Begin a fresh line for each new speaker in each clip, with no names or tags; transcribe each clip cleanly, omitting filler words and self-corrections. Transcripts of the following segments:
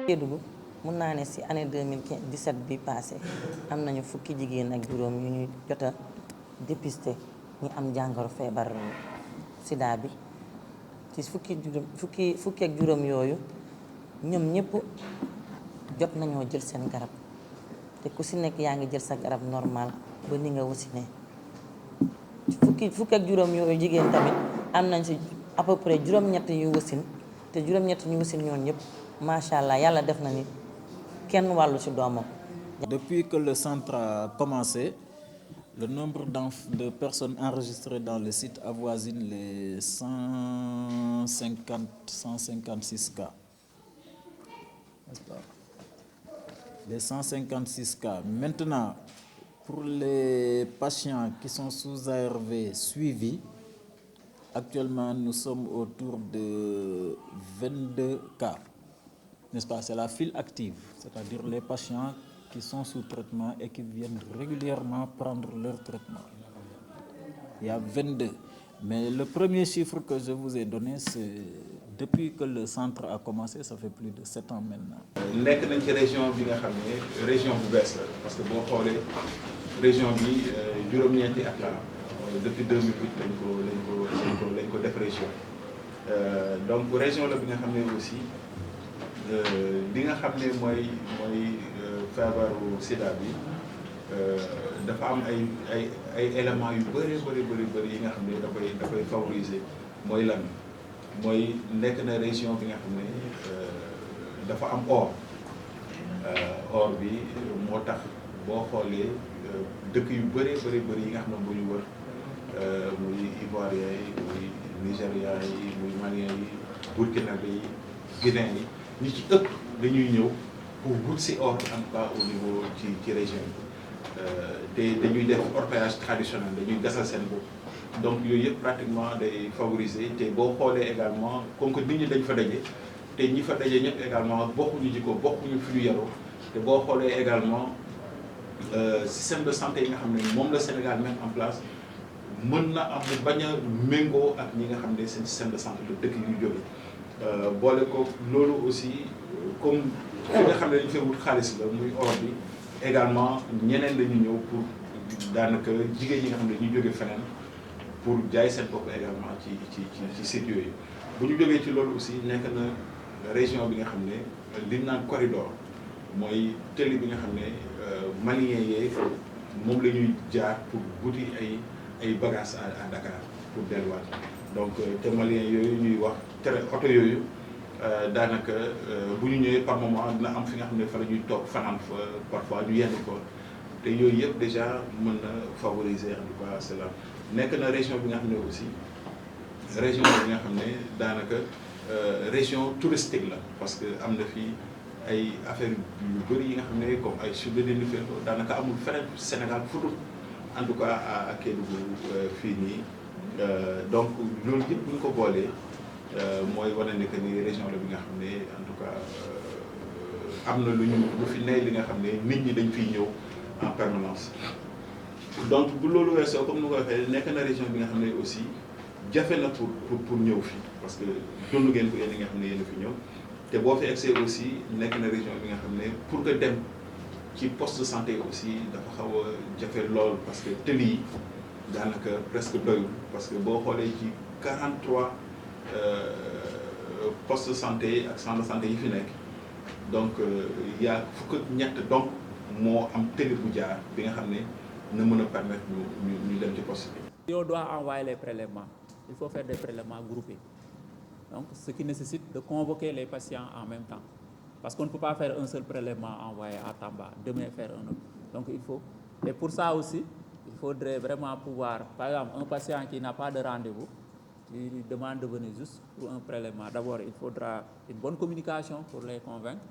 Kédougou mun naa ne si année 2017 bi passé am nañu fukki jigéen ak juróom yu ñu jot a dépisté ñi am jàngoro feebar sida bi ci fukki ak juróom yooyu ñoom ñëpp jot nañoo jël seen garab te ku si nekk yaa ngi jël sa garab normal ba ni nga wasine fukki ak juróom yooyu jigéen tamit am nañ si à peu près juróom-ñett yu wasin te juróom-ñett ñu wasin ñoon ñëpp macha allah yàlla def na ni kenn wàllu ci doomam.
Depuis que le centre a commencé, le nombre de personnes enregistrées dans le site avoisine les 156 cas. N'est-ce pas? Les 156 cas. Maintenant, pour les patients qui sont sous ARV suivis, actuellement nous sommes autour de 22 cas. N'est-ce pas? C'est la file active, c'est-à-dire les patients qui sont sous traitement et qui viennent régulièrement prendre leur traitement. Il y a 22. Mais le premier chiffre que je vous ai donné, c'est depuis que le centre a commencé, ça fait plus de 7 ans maintenant.
nekk nañ ci région bi nga xam ne région bu bees la parce que boo xoolee région bi juróom-ñeenti at la depuis 2008 lañ ko def région donc région la bi nga xam ne aussi li nga xam ne mooy feebaru sida bi dafa am ay éléments yu bëri yi nga xam ne dafay favoriser mooy lan mooy nekk na région bi nga xam ne dafa am or bi moo tax boo xoolee dëkk yu bëri yi nga xam ne bu ñu wër muy Ivoirien yi muy Nigéria yi muy Malien yi Burkinabé yi Guinéen yi ñi ci ëpp dañuy ñëw pour wut si or en tout cas au niveau ci région bi te dañuy def orpaillage traditionnel dañuy gasal seen bopp donc yooyu yëpp pratiquement day favoriser te boo xoolee également comme que nit ñi dañ fa daje te ñi fa daje ñëpp également bokkuñu jikko bokkuñu fi ñu yaroo te boo xoolee également système de santé yi nga xam ne moom la Sénégal mettre en place mën na am bañ a méngoo ak ñi nga xam ne seen système de santé de dëkk yu jóge boole ko loolu aussi comme fi nga xam ne dañu fay wut xaalis la muy or bi également ñeneen la ñu ñëw pour daanaka jigéen ñi nga xam ne ñu jóge feneen pour jaay seen bopp également ci site yooyu bu ñu jógee ci loolu aussi nekk na région bi nga xam ne li ñu naan corridor mooy tëli bi nga xam ne malien yee moom la ñuy jaar pour wuti ay bagages à Dakar pour delluwaat donc te malien yooyu ñuy wax oto yooyu daanaka bu ñu ñëwee par moment dina am fi nga xam ne fa la ñuy toog fanaan fa parfois ñu yenn ko te yooyu yëpp déjà mën na favoriser en tout cas cela nekk na région bi nga xam ne aussi région bi nga xam ne daanaka région touristique la parce que am na fii ay affaires yu bëri yi nga xam ne comme ay chute de Dindéfélo daanaka amul feneen Sénégal fudul en tout cas à Kédougou fii nii donc loolu yëpp bu ñu ko boolee mooy wane ne que ni région la bi nga xam ne en tout cas am na lu fi ne li nga xam ne nit ñi dañ fiy ñëw en permanence donc bu loolu weesoo comme ni ko waxee nekk na région bi nga xam ne aussi jafe na pour ñëw fii parce que dund ngeen ko yéen nga xam ne yéen a fi ñëw te boo fi egsee aussi nekk na région bi nga xam ne pour nga dem ci poste de santé aussi dafa xaw a jafe lool parce que tëli yi daanaka presque doyul parce que boo xoolee ci 43 poste de santé ak centre de santé yi fi nekk donc y a fukk ak ñett donc moo am tëli bu jaar bi nga xam ne na mën a permettre ñu dem ci poste bi.
On doit envoyer les prélèvements. Il faut faire des prélèvements groupés. Donc, ce qui nécessite de convoquer les patients en même temps. Parce qu'on ne peut pas faire un seul prélèvement envoyé à Tamba, demain faire un autre. Donc, il faut. Et pour ça aussi, il faudrait vraiment pouvoir, par exemple, un patient qui n'a pas de rendez-vous, il demande de venir juste pour un prélèvement. D'abord, il faudra une bonne communication pour les convaincre.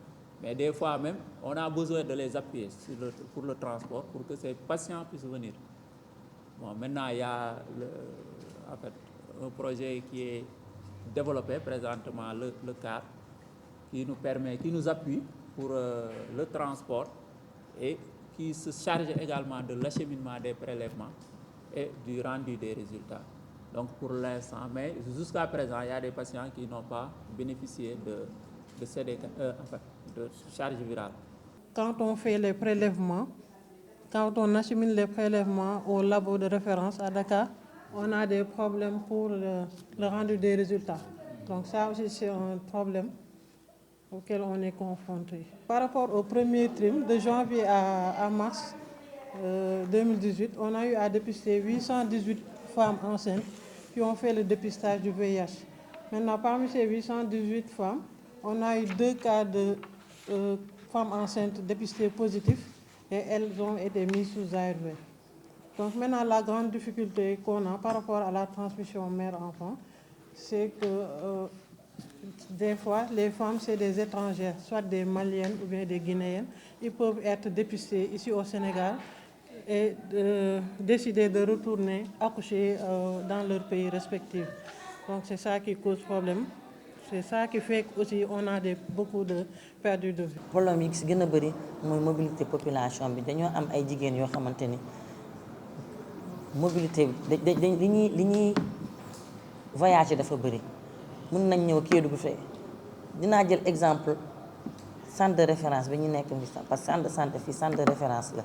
Mais des fois même, on a besoin de les appuyer pour le transport pour que ces patients puissent venir. Bon, maintenant, il y a en fait, un projet qui est développé présentement, le CAR, qui nous appuie pour le transport et qui se charge également de l'acheminement des prélèvements et du rendu des résultats. Donc pour l'instant, mais jusqu'à présent, il y a des patients qui n'ont pas bénéficié de charge virale.
Quand on fait les prélèvements, quand on achemine les prélèvements au labo de référence à Dakar, on a des problèmes pour le rendu des résultats. Donc ça aussi c'est un problème auquel on est confronté. Par rapport au premier trimestre, de janvier à mars 2018, on a eu à dépister 818 femmes enceintes qui ont fait le dépistage du VIH. Maintenant, parmi ces 818 femmes, on a eu 2 cas de femmes enceintes dépistées positives et elles ont été mises sous ARV. Donc maintenant, la grande difficulté qu'on a par rapport à la transmission mère-enfant, c'est que des fois, les femmes, c'est des étrangères, soit des Maliennes ou bien des Guinéennes. Ils peuvent être dépistés ici au Sénégal et décider de retourner accoucher dans leur pays respectif. Donc c'est ça qui cause problème. C'est ça qui fait aussi on a beaucoup de perdus de vue.
problème yi si gën a bëri mooy mobilité population bi dañoo am ay jigéen yoo xamante ni mobilité bi li ñuy voyager dafa bëri mën nañ ñëw Kédougou fee dinaa jël exemple centre de référence bi ñu nekk ni parce que centre de santé fii centre de référence la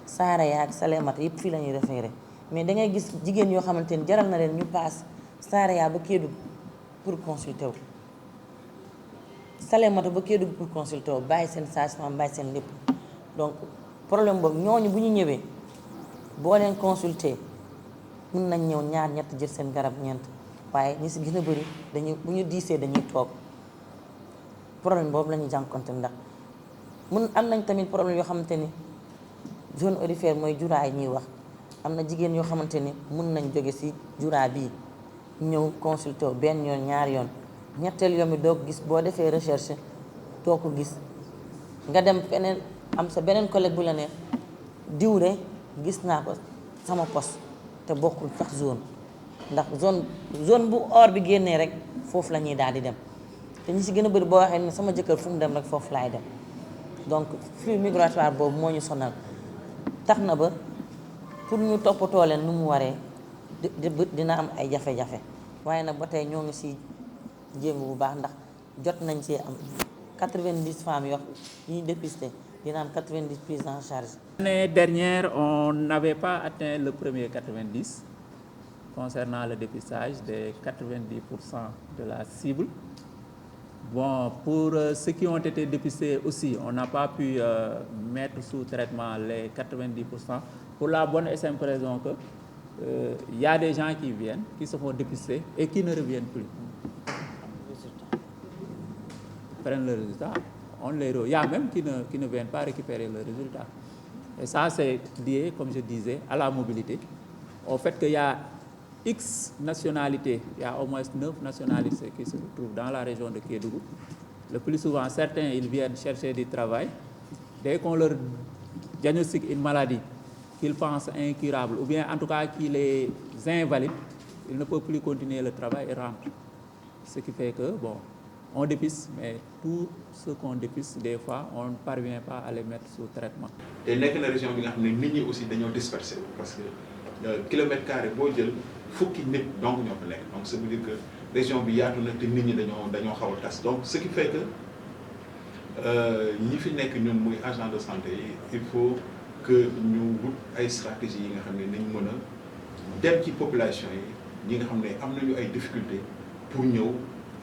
Saraya ak Salémata yëpp fii la ñuy référé mais da ngay gis jigéen yoo xamante ni jaral na leen ñu paas Saraya ba Kédougou pour consulter wu Salémata ba Kédougou pour consulter wu bàyyi seen sage-femme bàyyi seen lépp donc problème boobu ñooñu bu ñu ñëwee boo leen consulter mën nañ ñëw ñaar ñett jël seen garab ñeent waaye ñi si gën a bëri dañuy bu ñu diisee dañuy toog problème boobu la ñuy jànkonte ndax am nañ tamit problème yoo xamante ni zone aurifère mooy juraa yi ñuy wax am na jigéen yoo xamante ni mën nañ jóge si juraa bii ñëw consulter wu benn yoon ñaar yoon ñetteel yoon bi doo ko gis boo defee recherche doo ko gis nga dem feneen am sa beneen collègue bu la ne diw de gis naa ko sama poste te bokkul sax zone ndax zone bu or bi génnee rek foofu la ñuy daal di dem te ñi si gën a bëri boo waxee ne sama jëkkër fu mu dem rek foofu laay dem donc flux migratoire boobu moo ñu sonal tax na ba pour ñu toppatoo leen nu mu waree dina am ay jafe-jafe waaye nag ba tey ñoo ngi si jéem bu baax ndax jot nañ ci am 90 femmes yoo ñuy dépisté dina am 90 prises en charge.
L'année dernière, on n'avait pas atteint le premier 90 concernant le dépistage des 90% de la cible. Bon, pour ceux qui ont été dépistés aussi, on n'a pas pu mettre sous traitement les 90% pour la bonne et simple raison que y a des gens qui viennent, qui se font dépister et qui ne reviennent plus. Prennent le résultat, on les il y a même qui ne viennent pas récupérer le résultat. Et ça, c'est lié, comme je disais, à la mobilité, au fait qu'il y a X nationalités, il y a au moins 9 nationalités qui se trouvent dans la région de Kédougou. Le plus souvent, certains, ils viennent chercher du travail. Dès qu'on leur diagnostique une maladie qu'ils pensent incurable, ou bien en tout cas qu'il est invalide, ils ne peuvent plus continuer le travail et rentrent. Ce qui fait que, bon, on dépiste, mais tout ce qu'on dépiste, des fois, on ne parvient pas à les mettre sous traitement.
Et nekk na région bi nga xam ne nit ñi aussi dañoo dispersé parce que kilomètre carré boo jël fukki nit donc ñoo fa nekk donc ça veut dire que région bi yaatu na te nit ñi dañoo xaw a tas donc ce qui fait que ñi fi nekk ñun muy agent de santé yi il faut que ñu wut ay stratégies yi nga xam ne nañ mën a dem ci population yi ñi nga xam ne am nañu ay difficultés pour ñëw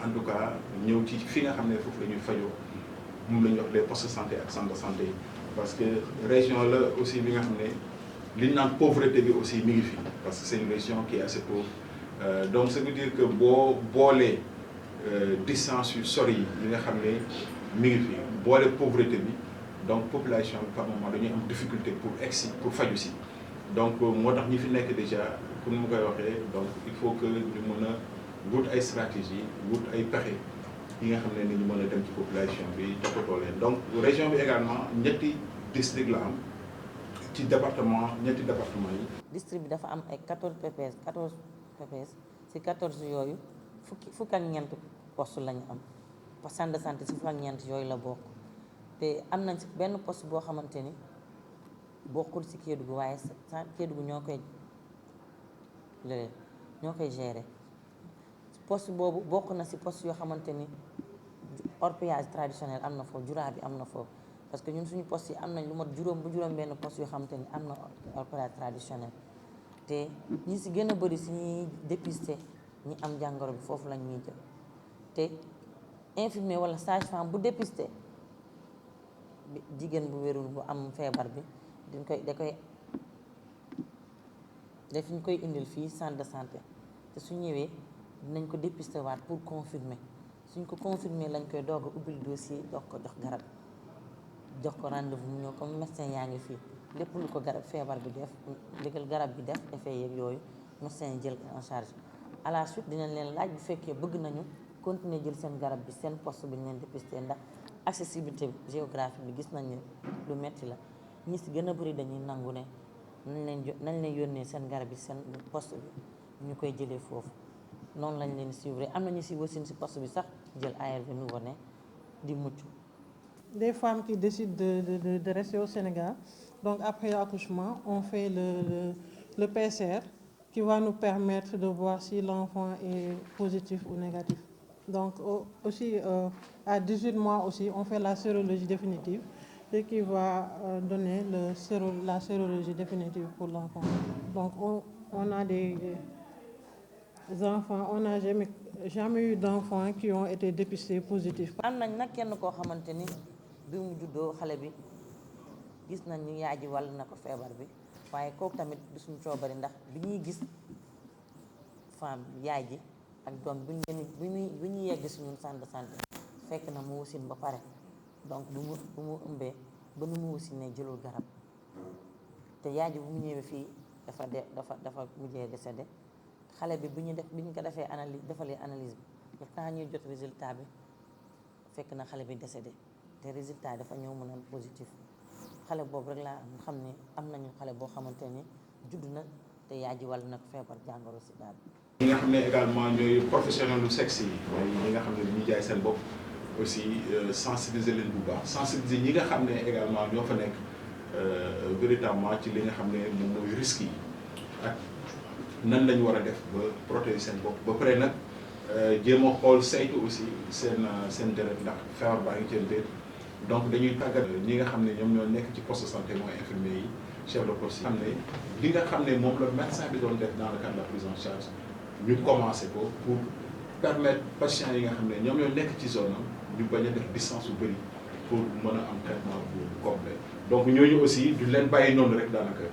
en tout cas ñëw ci fi nga xam ne foofu la ñuy fajoo moom la ñuy wax les postes de santé ak centre de santé yi parce que région la aussi bi nga xam ne li ñu naan pauvreté bi aussi mi ngi fi parce que c'est une région qui est assez pauvre donc ça veut dire que boo boolee distance yu sori yi nga xam ne mi ngi fi boole pauvreté bi donc population bi par moment dañuy am difficulté pour egsi pour faju si donc moo tax ñi fi nekk déjà comme mu koy waxee donc il faut que ñu mën a wut ay stratégie wut ay pexe yi nga xam ne ni ñu mën a dem ci population bi toppatoo leen donc région bi également ñetti district la am ci ñetti département yi.
district bi dafa am ay 14 PPS ci 14 yooyu fukk ak ñeent poste la ñu am centre de santé ci fukk ak ñeent yooyu la bokk te am nañ ci benn poste boo xamante ni bokkul ci Kédougou waaye Kédougou ñoo koy gérer poste boobu bokk na ci poste yoo xamante ni orpaillage traditionnel am na foofu jura bi am na foofu parce que ñun suñu poste yi am nañ lu mat juróom benn poste yoo xamante ni am na orpaillage traditionnel te ñi si gën a bëri si ñuy dépister ñi am jàngoro bi foofu lañ ñuy jël te infirmier wala sage-femme bu dépister jigéen bu wérul bu am feebar bi daf ñu koy indil fii centre de santé te su ñëwee dinañ ko dépister waat pour confirmer suñ ko confirmer lañ koy doog a ubbil dossier doog ko jox garab jox ko rendez-vous mu ñëw comme médecin yaa ngi fii lépp lu ko garab feebar bi def légal garab bi def effet yeeg yooyu médecin jël en charge à la suite dinañ leen laaj bu fekkee bëgg nañu continuer jël seen garab bi seen poste bi ñu leen dépister ndax accessibilité géographique bi gis nañ ne lu metti la ñi si gën a bëri dañuy nangu ne nañ leen yónnee seen garab bi seen poste bi ñu koy jëlee foofu noonu lañ leen suivre am nañu si wasin si poste bi sax jël ARV nouveau-né di mucc.
Des femmes qui décident de rester au Sénégal, donc après l'accouchement, on fait le PCR qui va nous permettre de voir si l'enfant est positif ou négatif. Donc aussi à 18 mois aussi, on fait la sérologie définitive, ce qui va donner la sérologie définitive pour l'enfant. Donc on a des enfants, on n'a jamais eu d'enfants qui ont été dépistés positifs.
am nañ nag kenn koo xamante ni bi mu juddoo xale bi gis nañ ni yaay ji wàll na ko feebar bi waaye kooku tamit du suñu coobari ndax bi ñuy gis femme yaay ji ak doom bi ñu yegg si ñun centre de santé fekk na mu wasin ba pare donc bu mu ëmbee ba nu mu wasinee jëlul garab te yaay ji bu mu ñëwee fii dafa mujjee décédé xale bi bi ñu ko defalee analyse bi le temps ñuy jot résultat bi fekk na xale bi décédé te résultat dafa ñëw mu naan positif xale boobu rek laa xam ne am nañu xale boo xamante ni judd na te yaay ji wàll nag feebar jàngoro sida bi.
ñi nga xam ne également ñooy professionnel du sexe yi mooy ñi nga xam ne dañuy jaay seen bopp aussi sensibiliser leen bu baax sensibiliser ñi nga xam ne également ñoo fa nekk véritablement ci li nga xam ne moom mooy risques yi ak nan lañu war a def ba protéger seen bopp ba pare nag jéem a xool saytu aussi seen deret ndax feebar baa ngi seen déet donc dañuy tàggat ñi nga xam ne ñoom ñoo nekk ci poste de santé mooy infirmier yi chef de poste yi xam ne li nga xam ne moom la médecin bi doon def dans le cadre de la prise en charge ñu commencé ko pour permettre patients yi nga xam ne ñoom ñoo nekk ci zone am ñu bañ a def distance bu bëri pour mën a am traitement bu complet donc ñooñu aussi du leen bàyyi noonu rek daanaka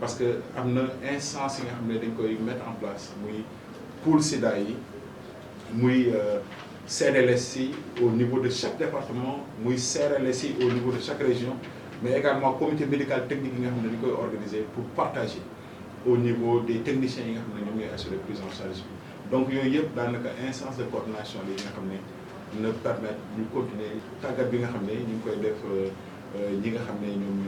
parce que am na instance yi nga xam ne dañ koy mettre en place muy pôle sida yi muy CDLS yi au niveau de chaque département muy CRLS yi au niveau de chaque région mais également comité médical technique yi nga xam ne dañ koy organiser pour partager au niveau des techniciens yi nga xam ne ñoom ñooy assurer prise en charge bi donc yooyu yëpp daanaka instance de coordination yi nga xam ne na permettre ñu continuer tàggat bi nga xam ne ñu ngi koy def ñi nga xam ne ñoom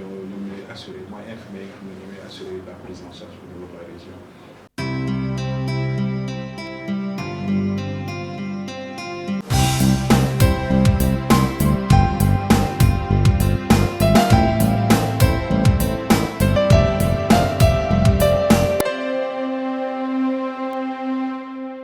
ñooy assurer mooy infirmier yi nga xam ne ñoom ñooy assurer la prise en charge au niveau de la région